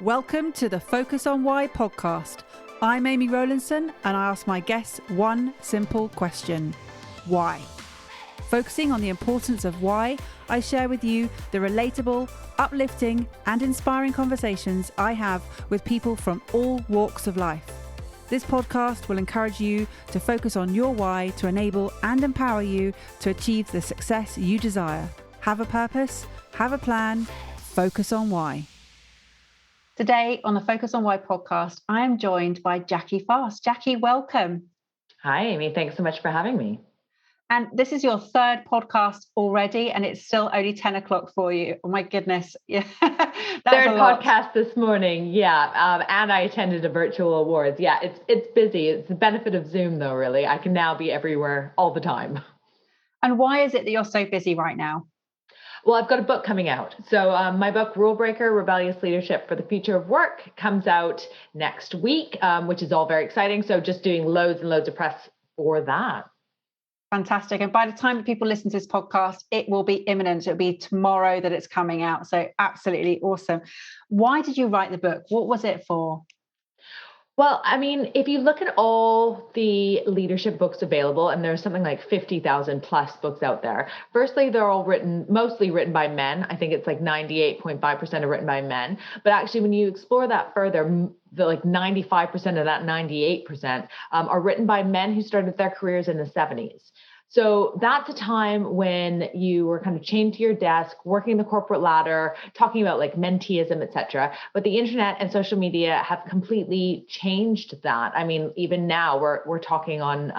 Welcome to the Focus on Why podcast. I'm Amy Rowlinson and I ask my guests one simple question. Why? Focusing on the importance of why, I share with you the relatable, uplifting and inspiring conversations I have with people from all walks of life. This podcast will encourage you to focus on your why to enable and empower you to achieve the success you desire. Have a purpose, have a plan, focus on why. Today on the Focus on Why podcast, I am joined by Jackie Fast. Jackie, welcome. Hi, Amy. Thanks so much for having me. And this is your third podcast already, and it's still only 10 o'clock for you. Oh my goodness. Yeah. Third podcast this morning. Yeah. And I attended a virtual awards. Yeah, it's busy. It's the benefit of Zoom though, really. I can now be everywhere all the time. And why is it that you're so busy right now? Well, I've got a book coming out. So my book, Rule Breaker, Rebellious Leadership for the Future of Work, comes out next week, which is all very exciting. So just doing loads and loads of press for that. Fantastic. And by the time that people listen to this podcast, it will be imminent. It'll be tomorrow that it's coming out. So absolutely awesome. Why did you write the book? What was it for? Well, I mean, if you look at all the leadership books available, and there's something like 50,000 plus books out there. Firstly, they're all mostly written by men. I think it's like 98.5% are written by men. But actually, when you explore that further, the like 95% of that 98% are written by men who started their careers in the 70s. So that's a time when you were kind of chained to your desk, working the corporate ladder, talking about like menteeism, et cetera. But the internet and social media have completely changed that. I mean, even now we're talking on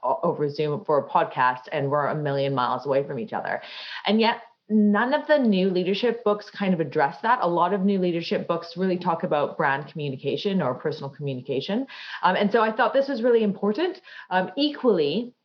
over Zoom for a podcast, and we're a million miles away from each other. And yet none of the new leadership books kind of address that. A lot of new leadership books really talk about brand communication or personal communication. And so I thought this was really important. Equally,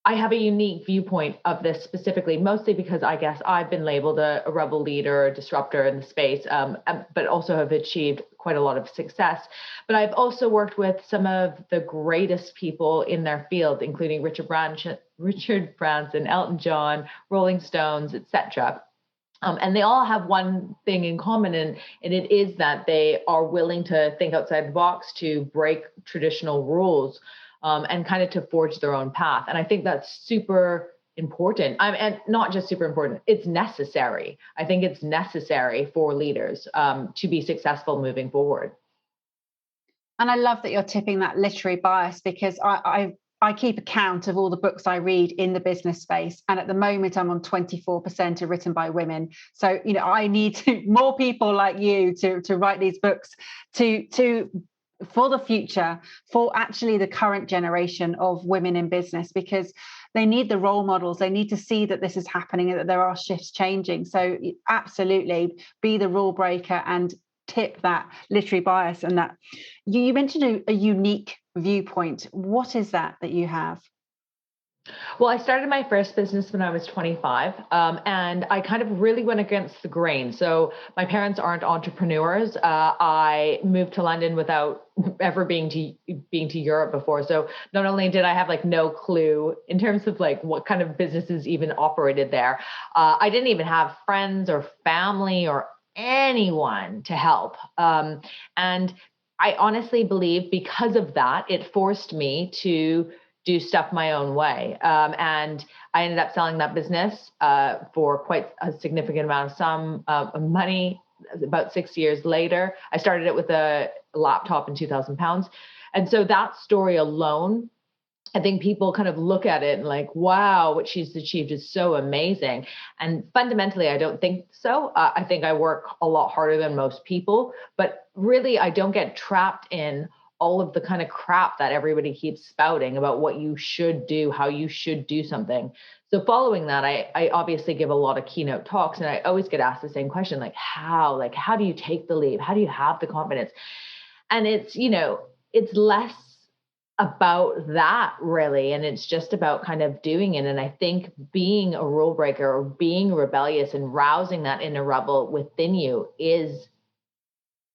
I have a unique viewpoint of this specifically, mostly because I guess I've been labeled a rebel leader, a disruptor in the space, but also have achieved quite a lot of success. But I've also worked with some of the greatest people in their field, including Richard Branson, Elton John, Rolling Stones, etc. And they all have one thing in common, and it is that they are willing to think outside the box, to break traditional rules, and kind of to forge their own path. And I think that's super important. And not just super important, it's necessary. I think it's necessary for leaders to be successful moving forward. And I love that you're tipping that literary bias, because I keep account of all the books I read in the business space. And at the moment, I'm on 24% are written by women. So, I need more people like you to write these books for the future, for actually the current generation of women in business, because they need the role models. They need to see that this is happening and that there are shifts changing. So absolutely be the rule breaker and tip that literary bias. And that you mentioned a unique viewpoint. What is that you have? Well, I started my first business when I was 25, and I kind of really went against the grain. So my parents aren't entrepreneurs. I moved to London without ever being to Europe before. So not only did I have like no clue in terms of like what kind of businesses even operated there, I didn't even have friends or family or anyone to help. And I honestly believe because of that, it forced me to do stuff my own way. And I ended up selling that business for quite a significant amount of money. About 6 years later, I started it with a laptop and £2,000. And so that story alone, I think people kind of look at it and like, wow, what she's achieved is so amazing. And fundamentally, I don't think so. I think I work a lot harder than most people, but really I don't get trapped in all of the kind of crap that everybody keeps spouting about what you should do, how you should do something. So following that, I obviously give a lot of keynote talks, and I always get asked the same question, like how do you take the leap? How do you have the confidence? And it's less about that really. And it's just about kind of doing it. And I think being a rule breaker or being rebellious and rousing that inner rebel within you is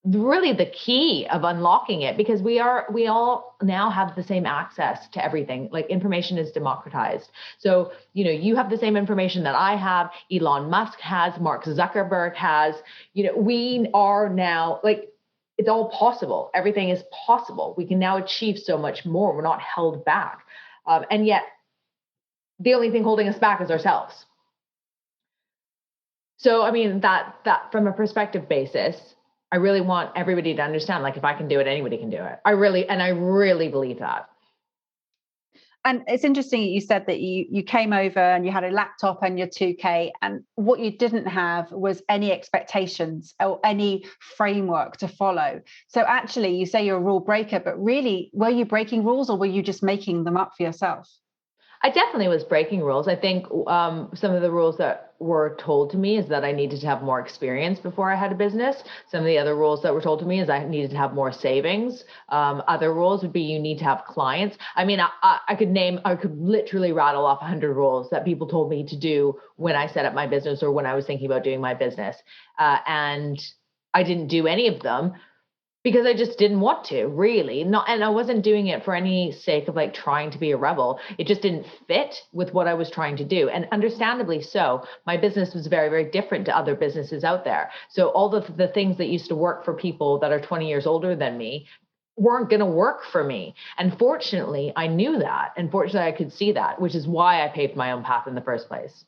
really the key of unlocking it, because we all now have the same access to everything. Like information is democratized. So, you have the same information that I have, Elon Musk has, Mark Zuckerberg has, we are now like it's all possible. Everything is possible. We can now achieve so much more. We're not held back. And yet the only thing holding us back is ourselves. So, I mean, that from a perspective basis, I really want everybody to understand, like, if I can do it, anybody can do it. I really believe that. And it's interesting you said that you came over and you had a laptop and your 2K, and what you didn't have was any expectations or any framework to follow. So actually, you say you're a rule breaker, but really, were you breaking rules or were you just making them up for yourself? I definitely was breaking rules. I think some of the rules that were told to me is that I needed to have more experience before I had a business. Some of the other rules that were told to me is I needed to have more savings. Other rules would be you need to have clients. I mean, I could literally rattle off 100 rules that people told me to do when I set up my business or when I was thinking about doing my business. And I didn't do any of them because I just didn't want to, really. Not, and I wasn't doing it for any sake of like trying to be a rebel. It just didn't fit with what I was trying to do. And understandably so, my business was very, very different to other businesses out there. So all the things that used to work for people that are 20 years older than me weren't going to work for me. And fortunately, I knew that. And fortunately, I could see that, which is why I paved my own path in the first place.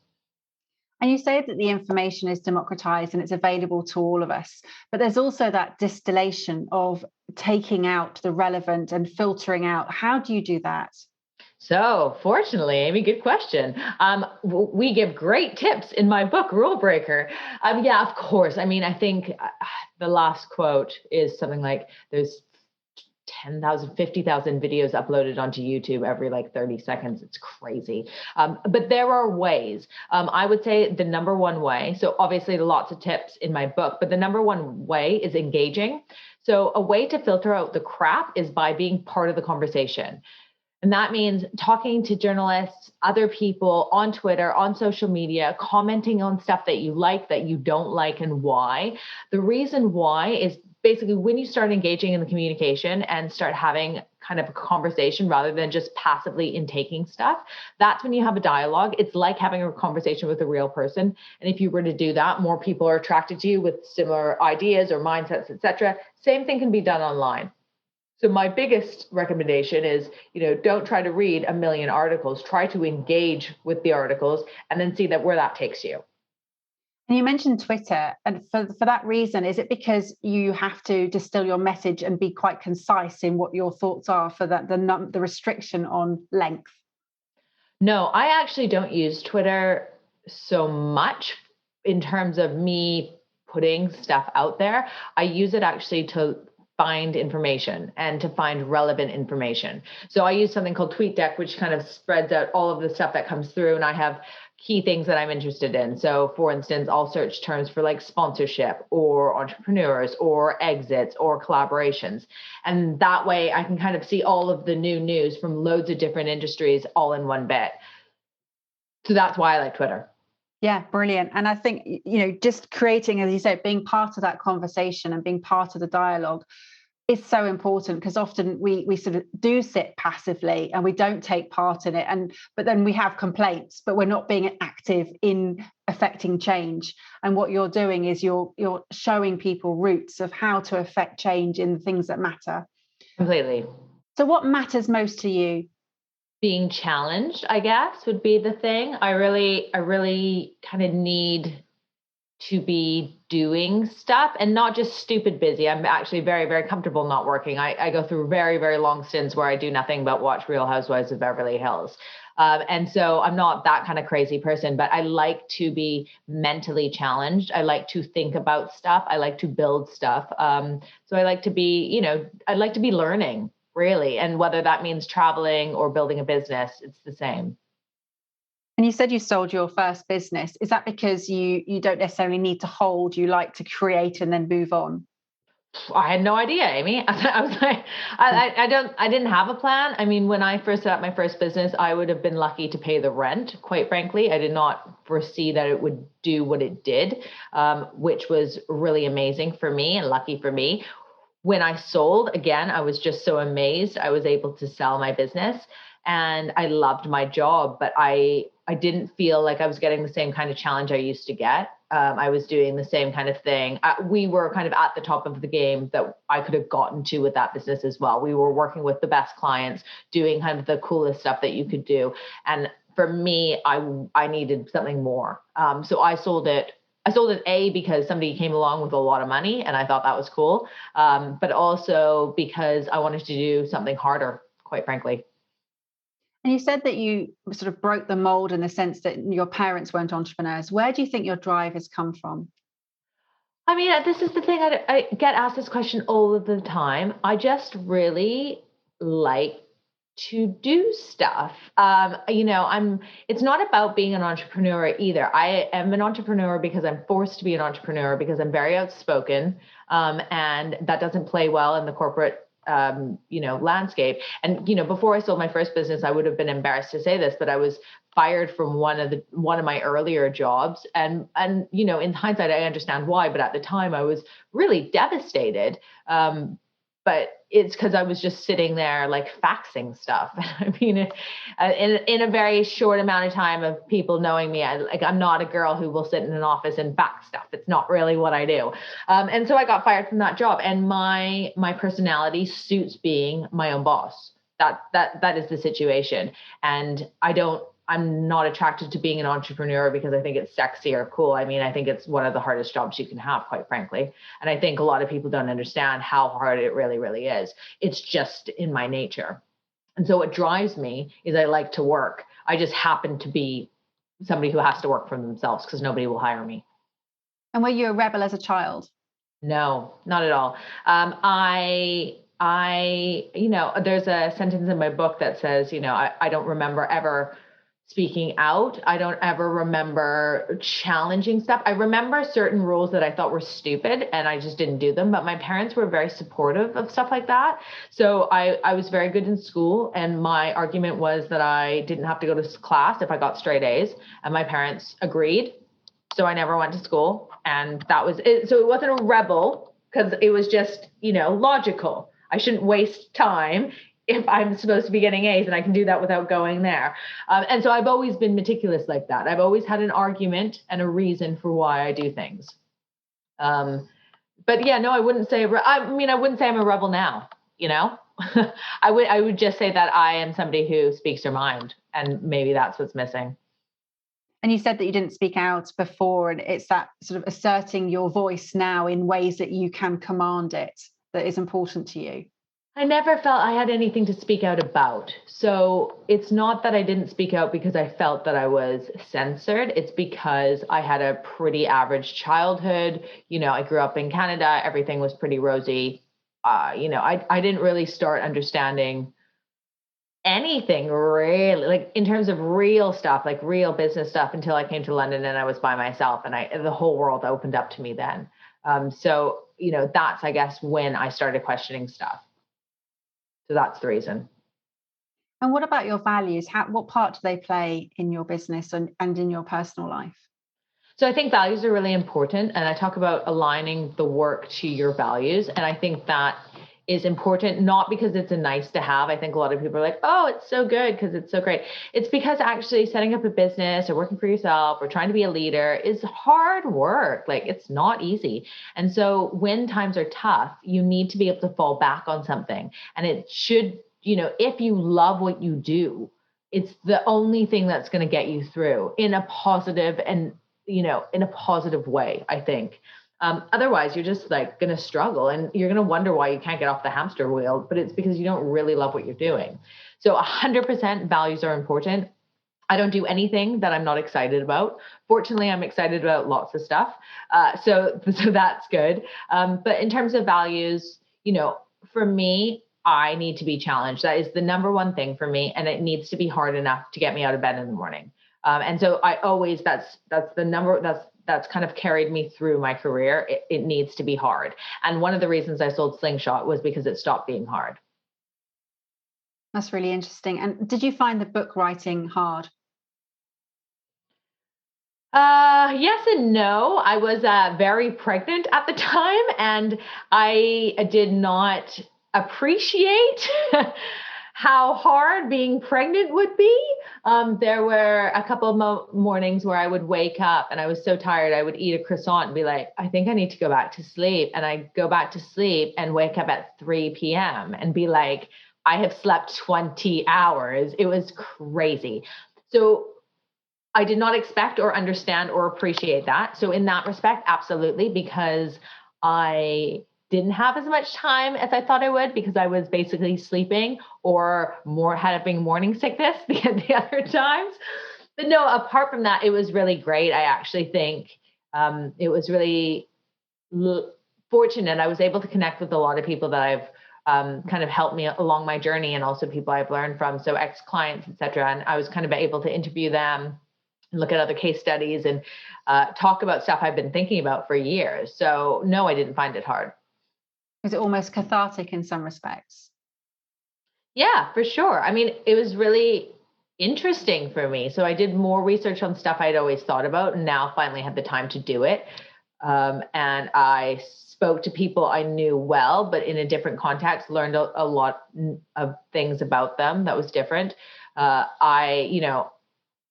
And you say that the information is democratized and it's available to all of us. But there's also that distillation of taking out the relevant and filtering out. How do you do that? So, fortunately, Amy, good question. We give great tips in my book, Rule Breaker. Yeah, of course. I mean, I think the last quote is something like there's 10,000, 50,000 videos uploaded onto YouTube every like 30 seconds. It's crazy. But there are ways. I would say the number one way, so obviously lots of tips in my book, but the number one way is engaging. So a way to filter out the crap is by being part of the conversation. And that means talking to journalists, other people on Twitter, on social media, commenting on stuff that you like, that you don't like, and why. The reason why is basically when you start engaging in the communication and start having kind of a conversation rather than just passively intaking stuff, that's when you have a dialogue. It's like having a conversation with a real person. And if you were to do that, more people are attracted to you with similar ideas or mindsets, etc. Same thing can be done online. So my biggest recommendation is, don't try to read a million articles. Try to engage with the articles and then see where that takes you. And you mentioned Twitter, and for that reason, is it because you have to distill your message and be quite concise in what your thoughts are for that the restriction on length? No, I actually don't use Twitter so much in terms of me putting stuff out there. I use it actually to find information and to find relevant information. So I use something called TweetDeck, which kind of spreads out all of the stuff that comes through, and I have key things that I'm interested in. So for instance, I'll search terms for like sponsorship or entrepreneurs or exits or collaborations. And that way I can kind of see all of the new news from loads of different industries all in one bit. So that's why I like Twitter. Yeah, brilliant. And I think, just creating, as you said, being part of that conversation and being part of the dialogue is so important, because often we sort of do sit passively and we don't take part in it. But then we have complaints, but we're not being active in affecting change. And what you're doing is you're showing people routes of how to affect change in the things that matter. Completely. So what matters most to you? Being challenged, I guess, would be the thing. I really kind of need to be doing stuff and not just stupid busy. I'm actually very, very comfortable not working. I go through very, very long stints where I do nothing but watch Real Housewives of Beverly Hills. And so I'm not that kind of crazy person, but I like to be mentally challenged. I like to think about stuff. I like to build stuff. So I like to be, I'd like to be learning, really. And whether that means traveling or building a business, it's the same. And you said you sold your first business. Is that because you don't necessarily need to hold, you like to create and then move on? I had no idea, Amy. I was like, I didn't have a plan. I mean, when I first set up my first business, I would have been lucky to pay the rent, quite frankly. I did not foresee that it would do what it did, which was really amazing for me and lucky for me. When I sold, again, I was just so amazed. I was able to sell my business and I loved my job, but I didn't feel like I was getting the same kind of challenge I used to get I was doing the same kind of thing. We were kind of at the top of the game that I could have gotten to with that business as well. We were working with the best clients, doing kind of the coolest stuff that you could do. And for me, I needed something more. So I sold it. I sold it because somebody came along with a lot of money and I thought that was cool. But also because I wanted to do something harder, quite frankly. And you said that you sort of broke the mold in the sense that your parents weren't entrepreneurs. Where do you think your drive has come from? I mean, this is the thing. I get asked this question all of the time. I just really like to do stuff. It's not about being an entrepreneur either. I am an entrepreneur because I'm forced to be an entrepreneur because I'm very outspoken. And that doesn't play well in the corporate landscape. And, before I sold my first business, I would have been embarrassed to say this, but I was fired from one of my earlier jobs. And, in hindsight, I understand why, but at the time I was really devastated. But it's because I was just sitting there like faxing stuff. I mean, in a very short amount of time of people knowing me, I'm not a girl who will sit in an office and fax stuff. It's not really what I do. And so I got fired from that job. And my personality suits being my own boss. That is the situation. And I'm not attracted to being an entrepreneur because I think it's sexy or cool. I mean, I think it's one of the hardest jobs you can have, quite frankly. And I think a lot of people don't understand how hard it really, really is. It's just in my nature. And so what drives me is I like to work. I just happen to be somebody who has to work for themselves because nobody will hire me. And were you a rebel as a child? No, not at all. There's a sentence in my book that says, I don't remember ever speaking out. I don't ever remember challenging stuff. I remember certain rules that I thought were stupid and I just didn't do them, but my parents were very supportive of stuff like that. So I was very good in school, and my argument was that I didn't have to go to class if I got straight A's, and my parents agreed. So I never went to school, and that was it. So it wasn't a rebel because it was just, logical. I shouldn't waste time if I'm supposed to be getting A's and I can do that without going there. And so I've always been meticulous like that. I've always had an argument and a reason for why I do things. But yeah, no, I wouldn't say, I wouldn't say I'm a rebel now, I would just say that I am somebody who speaks their mind, and maybe that's what's missing. And you said that you didn't speak out before, and it's that sort of asserting your voice now in ways that you can command it that is important to you. I never felt I had anything to speak out about. So it's not that I didn't speak out because I felt that I was censored. It's because I had a pretty average childhood. I grew up in Canada. Everything was pretty rosy. I didn't really start understanding anything really, like in terms of real stuff, like real business stuff, until I came to London and I was by myself, and the whole world opened up to me then. So that's, I guess, when I started questioning stuff. So that's the reason. And what about your values? What part do they play in your business and in your personal life? So I think values are really important. And I talk about aligning the work to your values. And I think that is important, not because it's a nice to have. I think a lot of people are like, oh, it's so good because it's so great. It's because actually setting up a business or working for yourself or trying to be a leader is hard work. Like, it's not easy. And so when times are tough, you need to be able to fall back on something. And it should, if you love what you do, it's the only thing that's going to get you through in a positive and, in a positive way, I think. Otherwise, you're just like going to struggle, and you're going to wonder why you can't get off the hamster wheel, but it's because you don't really love what you're doing. So 100% values are important. I don't do anything that I'm not excited about. Fortunately, I'm excited about lots of stuff. So that's good. But in terms of values, for me, I need to be challenged. That is the number one thing for me. And it needs to be hard enough to get me out of bed in the morning. And so I always, that's kind of carried me through my career. It needs to be hard. And one of the reasons I sold Slingshot was because it stopped being hard. That's really interesting. And did you find the book writing hard? Yes and no. I was very pregnant at the time, and I did not appreciate how hard being pregnant would be. There were a couple of mornings where I would wake up and I was so tired, I would eat a croissant and be like, I think I need to go back to sleep. And I go back to sleep and wake up at 3 p.m. and be like, I have slept 20 hours. It was crazy. So I did not expect or understand or appreciate that. So in that respect, absolutely, because I didn't have as much time as I thought I would because I was basically sleeping or having morning sickness the other times. But no, apart from that, it was really great. I actually think it was really fortunate. I was able to connect with a lot of people that I've kind of helped me along my journey, and also people I've learned from, so ex-clients, etc. And I was kind of able to interview them, look at other case studies, and talk about stuff I've been thinking about for years. So no, I didn't find it hard. Was it almost cathartic in some respects? Yeah, for sure. I mean, it was really interesting for me. So I did more research on stuff I'd always thought about, and now finally had the time to do it. And I spoke to people I knew well, but in a different context, learned a lot of things about them that was different.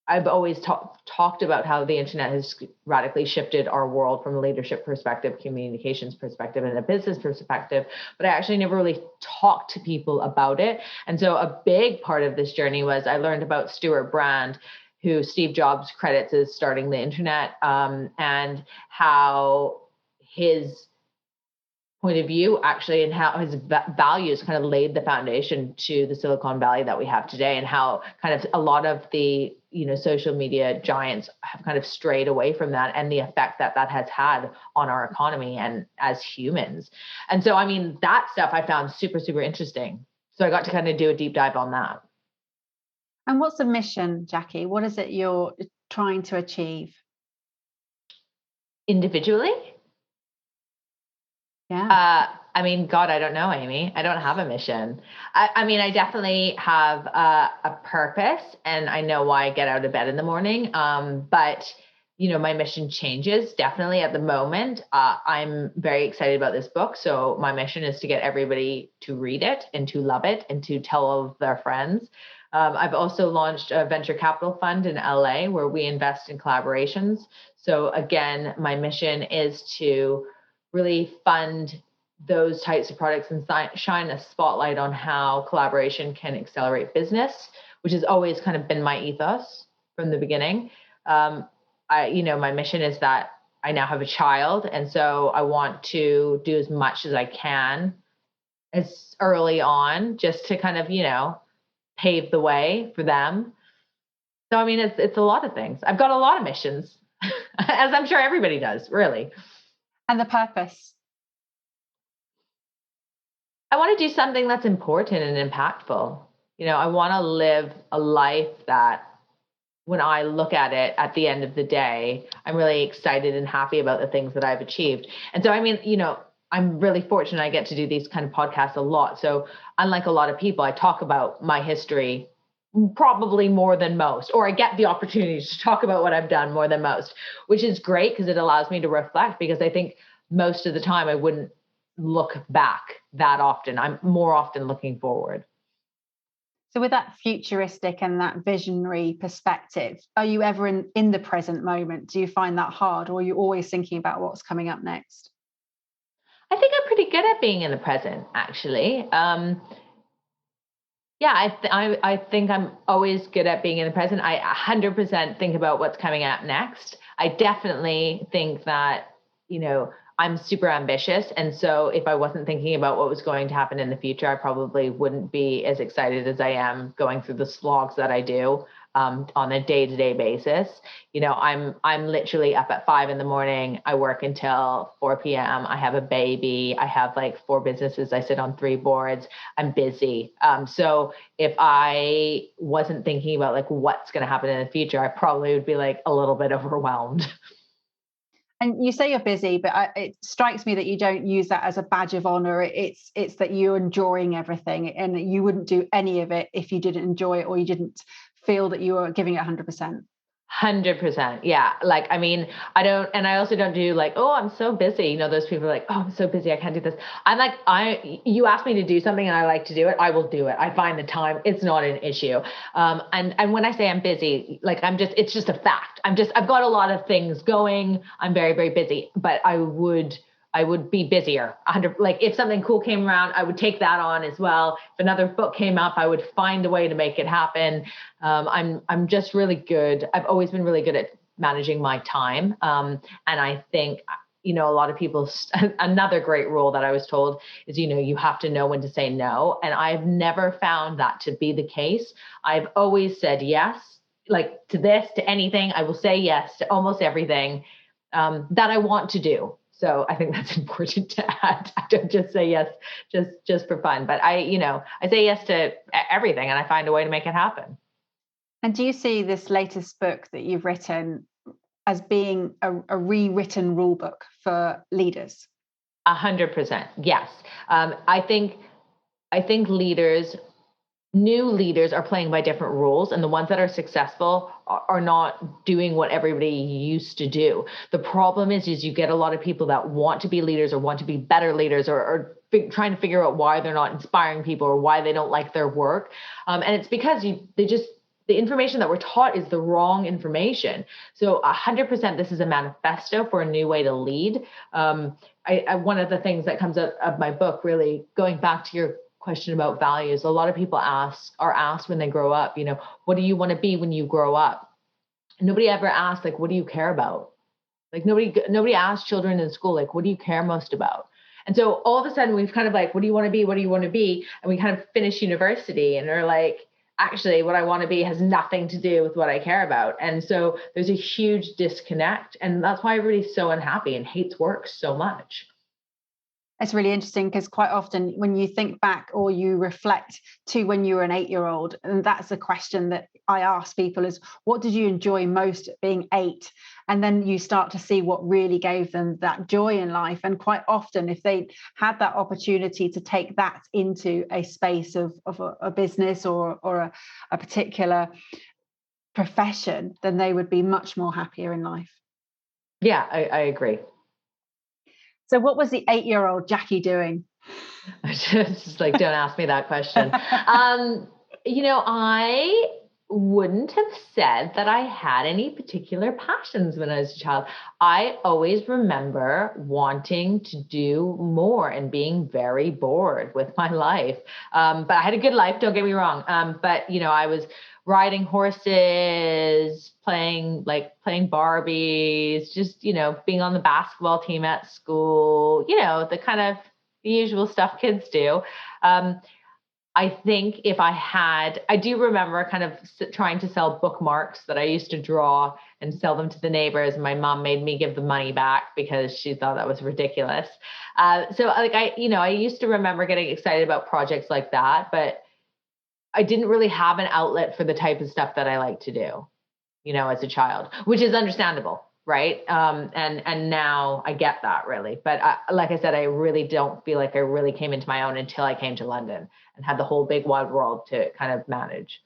I've always talked about how the internet has radically shifted our world from a leadership perspective, communications perspective, and a business perspective, but I actually never really talked to people about it. And so a big part of this journey was I learned about Stuart Brand, who Steve Jobs credits as starting the internet, and how his point of view actually, and how his values kind of laid the foundation to the Silicon Valley that we have today, and how kind of a lot of the social media giants have kind of strayed away from that, and the effect that has had on our economy and as humans. And so, I mean, that stuff I found super, super interesting. So I got to kind of do a deep dive on that. And what's the mission, Jackie? What is it you're trying to achieve? Individually? Yeah. I mean, God, I don't know, Amy. I don't have a mission. I mean, I definitely have a purpose, and I know why I get out of bed in the morning. But my mission changes definitely at the moment. I'm very excited about this book. So my mission is to get everybody to read it and to love it and to tell all of their friends. I've also launched a venture capital fund in LA where we invest in collaborations. So again, my mission is to really fund those types of products and shine a spotlight on how collaboration can accelerate business, which has always kind of been my ethos from the beginning. My mission is that I now have a child, and so I want to do as much as I can as early on, just to kind of, pave the way for them. So, I mean, it's a lot of things. I've got a lot of missions, as I'm sure everybody does, really. And the purpose? I want to do something that's important and impactful. I want to live a life that when I look at it at the end of the day, I'm really excited and happy about the things that I've achieved. And so, I mean, I'm really fortunate I get to do these kind of podcasts a lot. So unlike a lot of people, I talk about my history probably more than most, or I get the opportunity to talk about what I've done more than most, which is great because it allows me to reflect, because I think most of the time I wouldn't look back that often. I'm more often looking forward. So with that futuristic and that visionary perspective, are you ever in the present moment? Do you find that hard, or are you always thinking about what's coming up next? I think I'm pretty good at being in the present, actually. I think I'm always good at being in the present. I 100% think about what's coming up next. I definitely think that, I'm super ambitious. And so if I wasn't thinking about what was going to happen in the future, I probably wouldn't be as excited as I am going through the slogs that I do on a day-to-day basis. I'm literally up at 5 a.m. I work until 4 p.m. I have a baby. I have like 4 businesses. I sit on 3 boards. I'm busy. So if I wasn't thinking about like what's going to happen in the future, I probably would be like a little bit overwhelmed. And you say you're busy, but it strikes me that you don't use that as a badge of honor. It's that you're enjoying everything, and you wouldn't do any of it if you didn't enjoy it or you didn't feel that you were giving it 100%. 100%. Yeah. Like, I mean, I also don't do like, oh, I'm so busy. You know, those people are like, oh, I'm so busy, I can't do this. I'm like, you ask me to do something and I like to do it, I will do it. I find the time, it's not an issue. And when I say I'm busy, like it's just a fact. I've got a lot of things going. I'm very, very busy, but I would be busier. Like if something cool came around, I would take that on as well. If another book came up, I would find a way to make it happen. I'm just really good. I've always been really good at managing my time. And I think, a lot of people, another great rule that I was told is, you have to know when to say no. And I've never found that to be the case. I've always said yes, like to this, to anything. I will say yes to almost everything that I want to do. So I think that's important to add. I don't just say yes, just for fun, but I say yes to everything and I find a way to make it happen. And do you see this latest book that you've written as being a rewritten rule book for leaders? 100%. Yes. I think new leaders are playing by different rules, and the ones that are successful are not doing what everybody used to do. The problem is you get a lot of people that want to be leaders or want to be better leaders or trying to figure out why they're not inspiring people or why they don't like their work. And it's because the information that we're taught is the wrong information. So 100%, this is a manifesto for a new way to lead. One of the things that comes out of my book, really going back to your question about values, a lot of people are asked when they grow up, what do you want to be when you grow up? Nobody ever asks, like, what do you care about? Like nobody asks children in school, like, what do you care most about? And so all of a sudden we've kind of like, what do you want to be? What do you want to be? And we kind of finish university and are like, actually what I want to be has nothing to do with what I care about. And so there's a huge disconnect. And that's why everybody's so unhappy and hates work so much. It's really interesting because quite often when you think back or you reflect to when you were an 8-year-old, and that's a question that I ask people is, what did you enjoy most at being 8? And then you start to see what really gave them that joy in life. And quite often, if they had that opportunity to take that into a space of a business or a particular profession, then they would be much more happier in life. Yeah, I agree. So what was the 8-year-old Jackie doing? Just like, don't ask me that question. I wouldn't have said that I had any particular passions when I was a child. I always remember wanting to do more and being very bored with my life. But I had a good life, don't get me wrong. But I was riding horses, playing Barbies, just, being on the basketball team at school, the kind of the usual stuff kids do. I think I do remember kind of trying to sell bookmarks that I used to draw and sell them to the neighbors. And my mom made me give the money back because she thought that was ridiculous. So like I used to remember getting excited about projects like that, but I didn't really have an outlet for the type of stuff that I like to do, as a child, which is understandable. Right. And now I get that really. But like I said, I really don't feel like I really came into my own until I came to London and had the whole big wide world to kind of manage.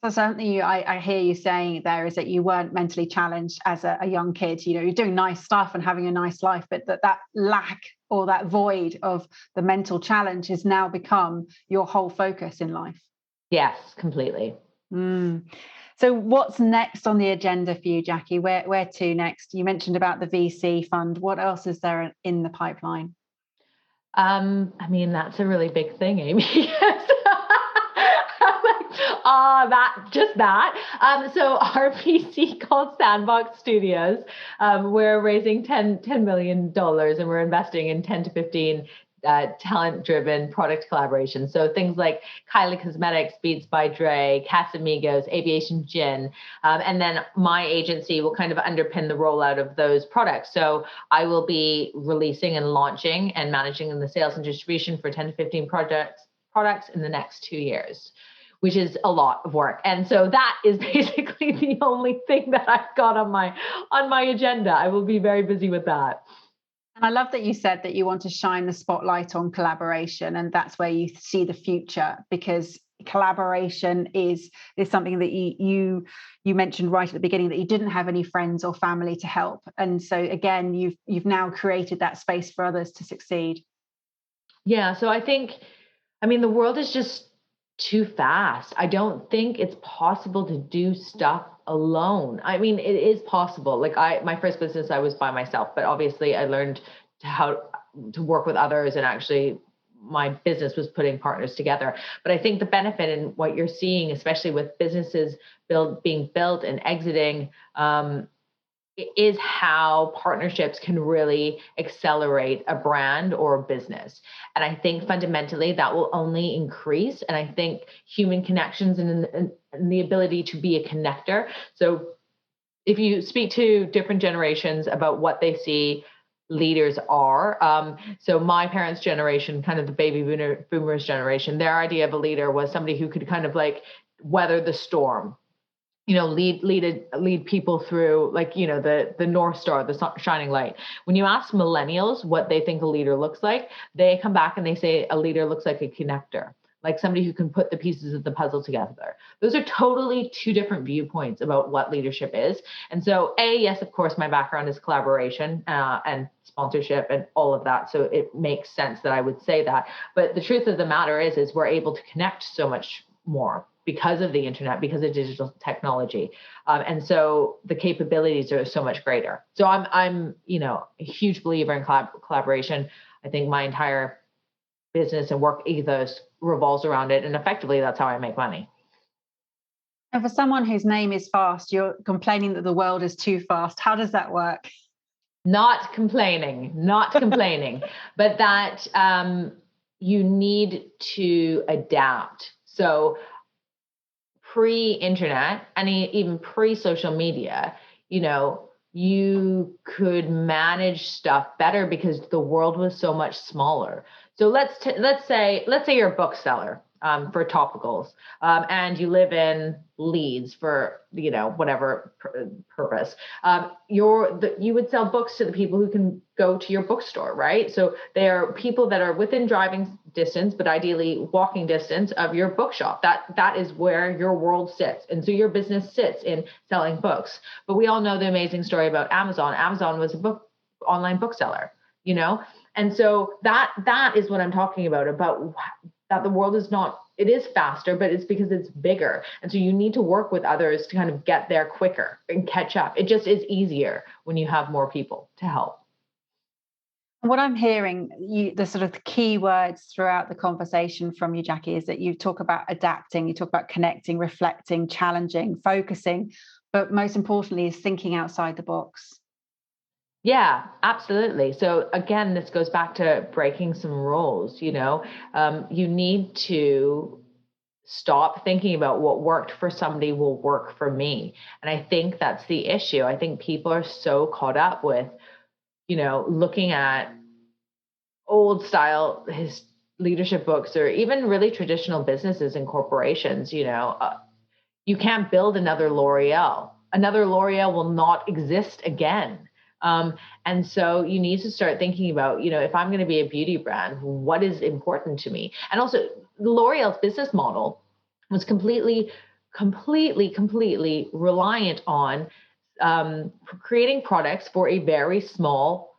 So something I hear you saying there is that you weren't mentally challenged as a young kid. You're doing nice stuff and having a nice life, but that lack or that void of the mental challenge has now become your whole focus in life. Yes, completely. So what's next on the agenda for you, Jackie? Where to next? You mentioned about the VC fund. What else is there in the pipeline? That's a really big thing, Amy. that. So our VC called Sandbox Studios, we're raising $10 million and we're investing in 10 to 15 talent-driven product collaboration. So things like Kylie Cosmetics, Beats by Dre, Casamigos, Aviation Gin, and then my agency will kind of underpin the rollout of those products. So I will be releasing and launching and managing the sales and distribution for 10 to 15 products in the next 2 years, which is a lot of work. And so that is basically the only thing that I've got on my agenda. I will be very busy with that. And I love that you said that you want to shine the spotlight on collaboration, and that's where you see the future, because collaboration is something that you mentioned right at the beginning, that you didn't have any friends or family to help, and so again you've now created that space for others to succeed. Yeah, so I mean, the world is just too fast. I don't think it's possible to do stuff alone. I mean, it is possible. Like my first business, I was by myself, but obviously I learned how to work with others, and actually my business was putting partners together. But I think the benefit in what you're seeing, especially with businesses being built and exiting, is how partnerships can really accelerate a brand or a business. And I think fundamentally that will only increase. And I think human connections and the ability to be a connector. So if you speak to different generations about what they see leaders are, so my parents' generation, kind of the baby boomers generation, their idea of a leader was somebody who could kind of like weather the storm, lead people through, like, the North Star, the shining light. When you ask millennials what they think a leader looks like, they come back and they say a leader looks like a connector, like somebody who can put the pieces of the puzzle together. Those are totally two different viewpoints about what leadership is. And so, yes, of course, my background is collaboration and sponsorship and all of that. So it makes sense that I would say that. But the truth of the matter is we're able to connect so much more because of the internet, because of digital technology. And so the capabilities are so much greater. So I'm a huge believer in collaboration. I think my entire business and work ethos revolves around it. And effectively, that's how I make money. And for someone whose name is fast, you're complaining that the world is too fast. How does that work? Not complaining, but that you need to adapt. So pre-internet and even pre-social media, you could manage stuff better because the world was so much smaller. So let's say you're a bookseller for topicals, and you live in Leeds for whatever purpose. You would sell books to the people who can go to your bookstore, right? So they are people that are within driving distance, but ideally walking distance of your bookshop. That is where your world sits, and so your business sits in selling books. But we all know the amazing story about Amazon. Amazon was a online bookseller, and so that is what I'm talking about that the world it is faster, but it's because it's bigger. And so you need to work with others to kind of get there quicker and catch up. It just is easier when you have more people to help. What I'm hearing, the sort of key words throughout the conversation from you, Jackie, is that you talk about adapting, you talk about connecting, reflecting, challenging, focusing, but most importantly is thinking outside the box. Yeah, absolutely. So again, this goes back to breaking some rules. You need to stop thinking about what worked for somebody will work for me. And I think that's the issue. I think people are so caught up with, looking at old style leadership books, or even really traditional businesses and corporations. You can't build another L'Oreal. Another L'Oreal will not exist again. And so you need to start thinking about, if I'm going to be a beauty brand, what is important to me? And also L'Oreal's business model was completely reliant on creating products for a very small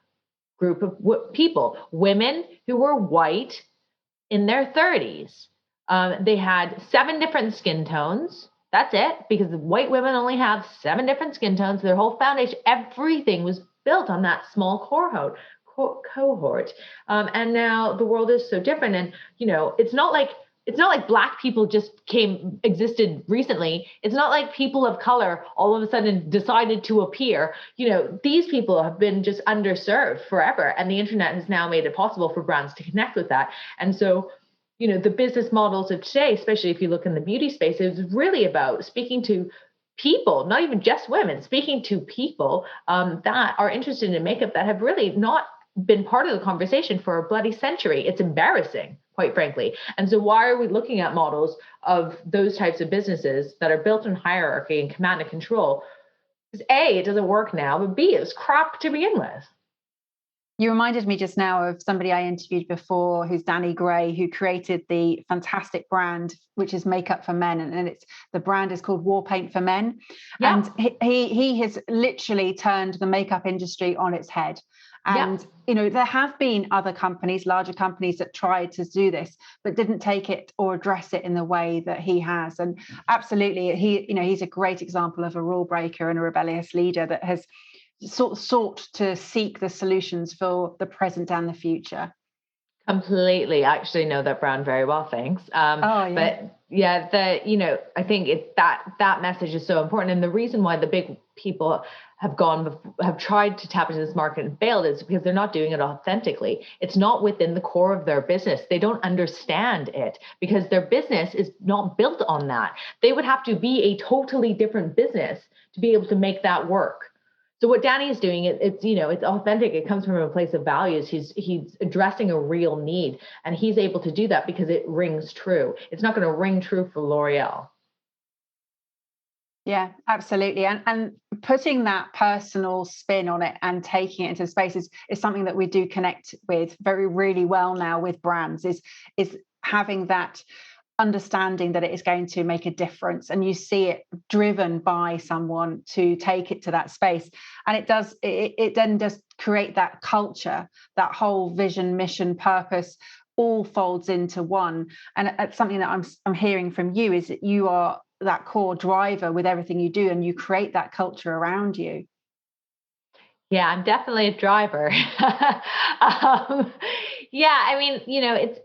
group of people, women who were white in their 30s. They had 7 different skin tones. That's it, because white women only have 7 different skin tones. Their whole foundation, everything was built on that small cohort. And now the world is so different. And, it's not like Black people just existed recently. It's not like people of color all of a sudden decided to appear. These people have been just underserved forever. And the internet has now made it possible for brands to connect with that. And so, the business models of today, especially if you look in the beauty space, is really about speaking to people, not even just women, speaking to people that are interested in makeup that have really not been part of the conversation for a bloody century. It's embarrassing, quite frankly. And so why are we looking at models of those types of businesses that are built on hierarchy and command and control? Because A, it doesn't work now, but B, it was crap to begin with. You reminded me just now of somebody I interviewed before, who's Danny Gray, who created the fantastic brand, which is makeup for men, and it's the brand is called War Paint for Men, Yeah. and he has literally turned the makeup industry on its head. And there have been other companies, larger companies, that tried to do this, but didn't take it or address it in the way that he has. And absolutely, he's a great example of a rule breaker and a rebellious leader that has sought to seek the solutions for the present and the future. Completely. I actually know that brand very well, thanks. Oh, yeah. But yeah, I think that message is so important. And the reason why the big people have tried to tap into this market and failed is because they're not doing it authentically. It's not within the core of their business. They don't understand it because their business is not built on that. They would have to be a totally different business to be able to make that work. So what Danny is doing, it's authentic. It comes from a place of values. He's addressing a real need, and he's able to do that because it rings true. It's not going to ring true for L'Oreal. Yeah, absolutely. And putting that personal spin on it and taking it into space is something that we do connect with really well now with brands, is having that understanding that it is going to make a difference, and you see it driven by someone to take it to that space, and it then does create that culture, that whole vision, mission, purpose all folds into one. And it's something that I'm hearing from you is that you are that core driver with everything you do, and you create that culture around you. Yeah, I'm definitely a driver. Yeah, I mean,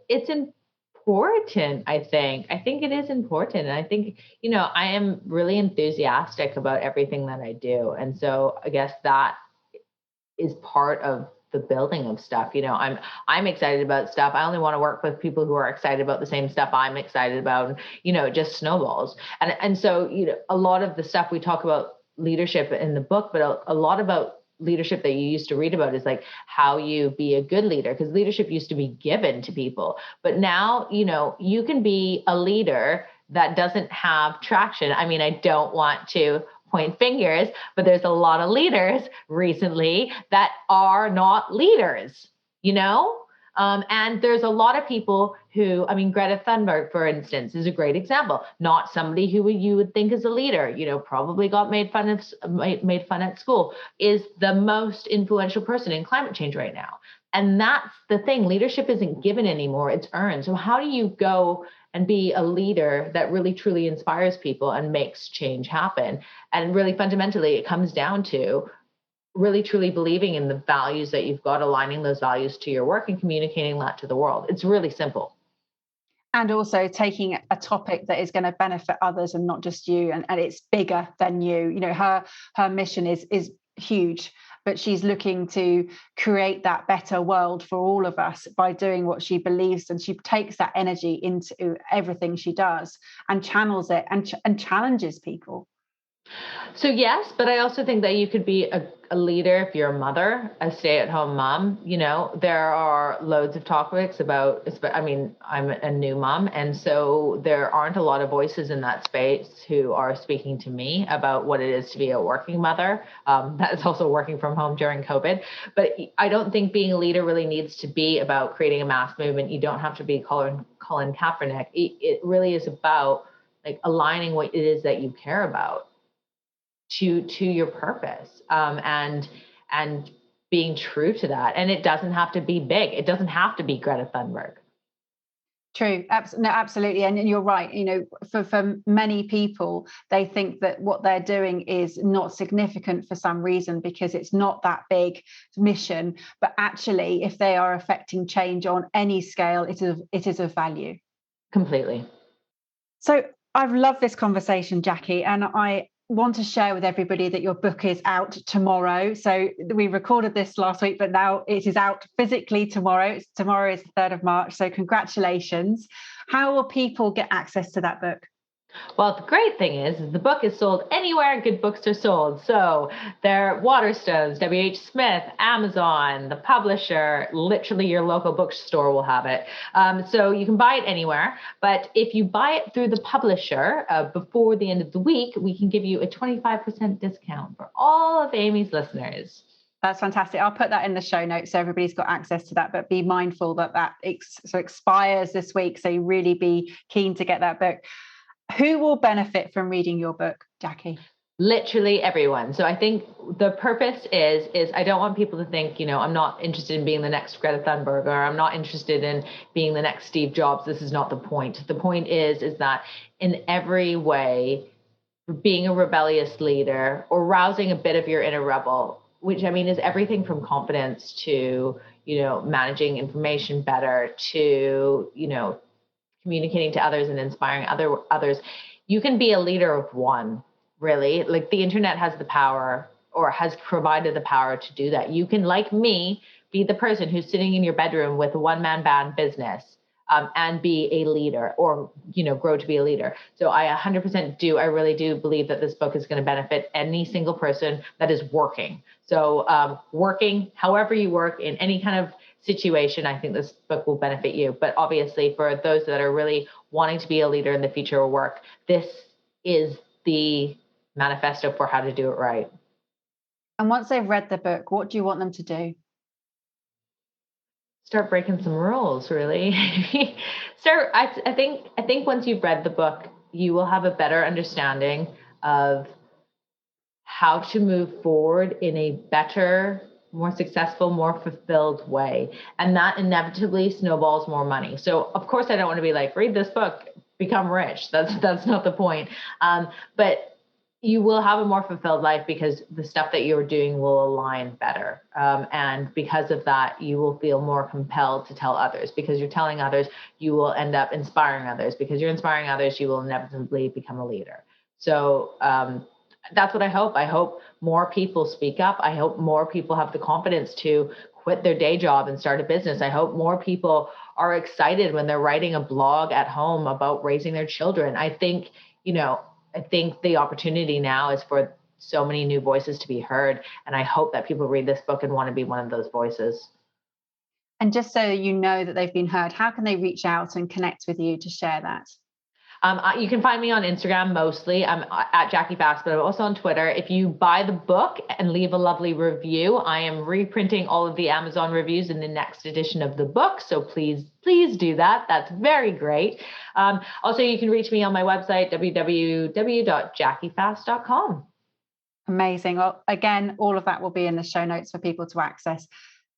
it's important, I think. I think it is important. And I think, I am really enthusiastic about everything that I do. And so I guess that is part of the building of stuff. I'm excited about stuff. I only want to work with people who are excited about the same stuff I'm excited about. And, it just snowballs. And so, a lot of the stuff we talk about leadership in the book, but a lot about leadership that you used to read about is like how you be a good leader, because leadership used to be given to people. But now, you can be a leader that doesn't have traction. I mean, I don't want to point fingers, but there's a lot of leaders recently that are not leaders, and there's a lot of people who, Greta Thunberg, for instance, is a great example. Not somebody who you would think is a leader, probably got made fun at school, is the most influential person in climate change right now. And that's the thing. Leadership isn't given anymore, it's earned. So how do you go and be a leader that really truly inspires people and makes change happen? And really fundamentally, it comes down to really truly believing in the values that you've got, aligning those values to your work and communicating that to the world. It's really simple. And also taking a topic that is going to benefit others and not just you, and it's bigger than you. Her mission is huge, but she's looking to create that better world for all of us by doing what she believes, and she takes that energy into everything she does and channels it and challenges people. So yes, but I also think that you could be a leader if you're a mother, a stay-at-home mom. There are loads of topics about, I'm a new mom, and so there aren't a lot of voices in that space who are speaking to me about what it is to be a working mother. That is also working from home during COVID. But I don't think being a leader really needs to be about creating a mass movement. You don't have to be Colin Kaepernick. It really is about like aligning what it is that you care about to your purpose, and being true to that. And it doesn't have to be big. It doesn't have to be Greta Thunberg. True. No, absolutely. And you're right. For many people, they think that what they're doing is not significant for some reason because it's not that big mission. But actually, if they are affecting change on any scale, it is of value. Completely. So I've loved this conversation, Jackie, and I want to share with everybody that your book is out tomorrow. So we recorded this last week, but now it is out physically tomorrow. Tomorrow is the 3rd of March. So congratulations. How will people get access to that book? Well, the great thing is the book is sold anywhere good books are sold. So they're Waterstones, W.H. Smith, Amazon, the publisher, literally your local bookstore will have it. So you can buy it anywhere. But if you buy it through the publisher before the end of the week, we can give you a 25% discount for all of Amy's listeners. That's fantastic. I'll put that in the show notes so everybody's got access to that, but be mindful that expires this week. So you really be keen to get that book. Who will benefit from reading your book, Jackie? Literally everyone. So I think the purpose is I don't want people to think, I'm not interested in being the next Greta Thunberg, or I'm not interested in being the next Steve Jobs. This is not the point. The point is that in every way, being a rebellious leader or rousing a bit of your inner rebel, which is everything from confidence to, managing information better to, communicating to others and inspiring others. You can be a leader of one, really. Like, the internet has the power, or has provided the power to do that. You can, like me, be the person who's sitting in your bedroom with a one-man band business, and be a leader, or, grow to be a leader. So I 100% do. I really do believe that this book is going to benefit any single person that is working. So working, however you work, in any kind of situation, I think this book will benefit you. But obviously, for those that are really wanting to be a leader in the future of work, this is the manifesto for how to do it right. And once they've read the book, what do you want them to do? Start breaking some rules, really. I think once you've read the book, you will have a better understanding of how to move forward in a better, more successful, more fulfilled way. And that inevitably snowballs more money. So of course I don't want to be like, read this book, become rich. That's not the point. But you will have a more fulfilled life because the stuff that you're doing will align better. And because of that, you will feel more compelled to tell others. Because you're telling others, you will end up inspiring others. Because you're inspiring others, you will inevitably become a leader. So that's what I hope. I hope more people speak up. I hope more people have the confidence to quit their day job and start a business. I hope more people are excited when they're writing a blog at home about raising their children. I think the opportunity now is for so many new voices to be heard. And I hope that people read this book and want to be one of those voices. And just so you know that they've been heard, how can they reach out and connect with you to share that? You can find me on Instagram mostly. I'm at Jackie Fast, but I'm also on Twitter. If you buy the book and leave a lovely review, I am reprinting all of the Amazon reviews in the next edition of the book. So please do that. That's very great. Also, you can reach me on my website, www.jackiefast.com. Amazing. Well, again, all of that will be in the show notes for people to access.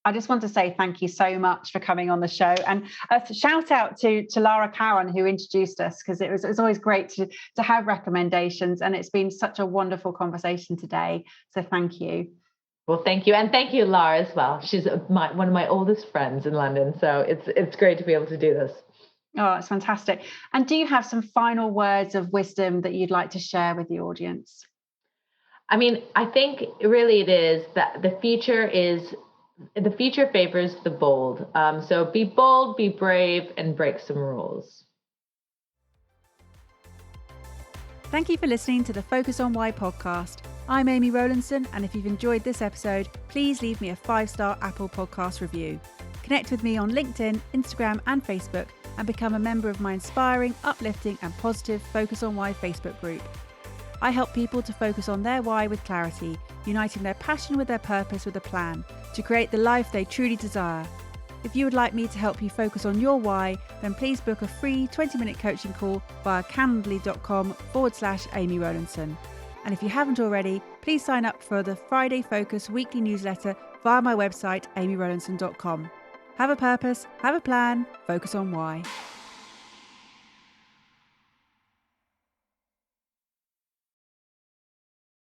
I just want to say thank you so much for coming on the show, and a shout out to Lara Cowan, who introduced us, because it's always great to have recommendations, and it's been such a wonderful conversation today. So thank you. Well, thank you. And thank you, Lara, as well. She's one of my oldest friends in London. So it's great to be able to do this. Oh, it's fantastic. And do you have some final words of wisdom that you'd like to share with the audience? I think really it is that the future favors the bold. So be bold, be brave, and break some rules. Thank you for listening to the Focus on Why podcast. I'm Amy Rowlinson, and if you've enjoyed this episode, please leave me a 5-star Apple Podcast review. Connect with me on LinkedIn, Instagram, and Facebook, and become a member of my inspiring, uplifting, and positive Focus on Why Facebook group. I help people to focus on their why with clarity, uniting their passion with their purpose with a plan to create the life they truly desire. If you would like me to help you focus on your why, then please book a free 20-minute coaching call via calendly.com/Amy Rowlinson. And if you haven't already, please sign up for the Friday Focus weekly newsletter via my website, amyrowlinson.com. Have a purpose, have a plan, focus on why.